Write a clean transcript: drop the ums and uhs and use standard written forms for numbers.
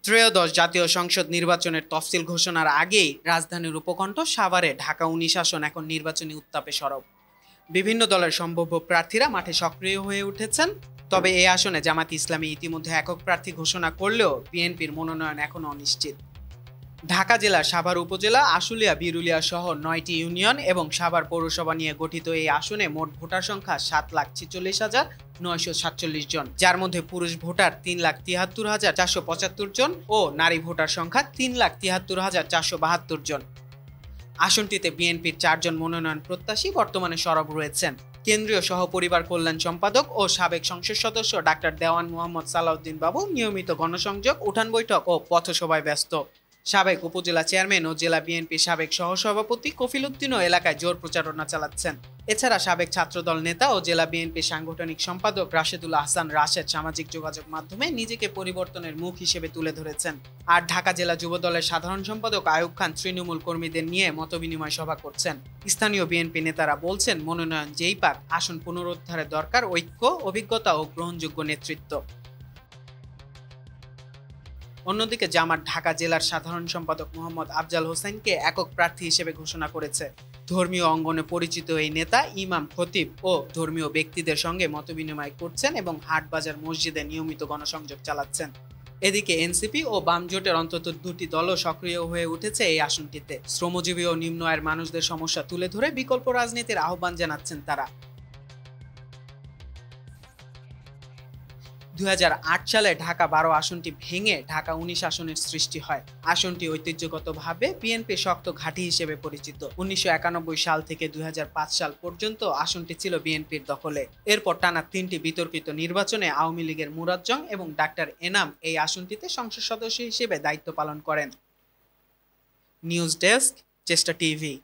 ত্রয়োদশ জাতীয় সংসদ নির্বাচনের তফসিল ঘোষণার আগেই রাজধানীর উপকণ্ঠ সাভারে ঢাকা ১৯ আসন এখন নির্বাচনী উত্তাপে সরব। বিভিন্ন দলের সম্ভাব্য প্রার্থীরা মাঠে সক্রিয় হয়ে উঠেছেন। তবে এই আসনে জামায়াত ইসলামী ইতিমধ্যে একক প্রার্থী ঘোষণা করলেও বিএনপির মনোনয়ন এখনও অনিশ্চিত। ঢাকা জেলার সাভার উপজেলা, আশুলিয়া, বিরুলিয়া সহ ৯টি ইউনিয়ন এবং সাভার পৌরসভা নিয়ে গঠিত এই আসনে মোট ভোটার সংখ্যা ৭,৪৬,৯৪৭ জন, যার মধ্যে পুরুষ ভোটার ৩,৭৩,৪৭৫ জন ও নারী ভোটার সংখ্যা ৩,৭৩,৪৭২ জন। আসনটিতে বিএনপির ৪ জন মনোনয়ন প্রত্যাশী বর্তমানে সরব রয়েছেন। কেন্দ্রীয় সহপরিবার কল্যাণ সম্পাদক ও সাবেক সংসদ সদস্য ডাক্তার দেওয়ান মোহাম্মদ সালাউদ্দিন বাবু নিয়মিত গণসংযোগ, উঠান বৈঠক ও পথসভায় ব্যস্ত। সাবেক উপজেলা চেয়ারম্যান ও জেলা বিএনপির সাবেক সহসভাপতি কফিল উদ্দিনও এলাকায় জোর প্রচারণা চালাচ্ছেন। এছাড়া সাবেক ছাত্রদল নেতা ও জেলা বিএনপির সাংগঠনিক সম্পাদক রাশেদুল আহসান রাশেদ সামাজিক যোগাযোগ মাধ্যমে নিজেকে পরিবর্তনের মুখ হিসেবে তুলে ধরেছেন। আর ঢাকা জেলা যুবদলের সাধারণ সম্পাদক আয়ুব খান তৃণমূল কর্মীদের নিয়ে মতবিনিময় সভা করছেন। স্থানীয় বিএনপি নেতারা বলছেন, মনোনয়ন যেই পাক, আসন পুনরুদ্ধারের দরকার ঐক্য, অভিজ্ঞতা ও গ্রহণযোগ্য নেতৃত্ব। অন্যদিকে জামাত ঢাকা জেলার সাধারণ সম্পাদক মোহাম্মদ আফজাল হোসেনকে একক প্রার্থী হিসেবে ঘোষণা করেছে। ধর্মীয় অঙ্গনে পরিচিত এই নেতা ইমাম, খতিব ও ধর্মীয় ব্যক্তিদের সঙ্গে মতবিনিময় করছেন এবং হাটবাজার মসজিদে নিয়মিত গণসংযোগ চালাচ্ছেন। এদিকে এনসিপি ও বাম জোটের অন্তত দুটি দলও সক্রিয় হয়ে উঠেছে এই আসনটিতে। শ্রমজীবী ও নিম্ন আয়ের মানুষদের সমস্যা তুলে ধরে বিকল্প রাজনীতির আহ্বান জানাচ্ছেন তারা। ২০০৮ সালে ঢাকা ১২ আসনটি ভেঙে ঢাকা ১৯ আসনের সৃষ্টি হয়। আসনটি ঐতিহ্যগতভাবে বিএনপির শক্ত ঘাঁটি হিসেবে পরিচিত। ১৯৯১ সাল থেকে ২০০৫ সাল পর্যন্ত আসনটি ছিল বিএনপির দখলে। এরপর টানা ৩টি বিতর্কিত নির্বাচনে আওয়ামী লীগের মুরাজ্জং এবং ডাক্তার এনাম এই আসনটিতে সংসদ সদস্য হিসেবে দায়িত্ব পালন করেন। নিউজ ডেস্ক, চেষ্টা টিভি।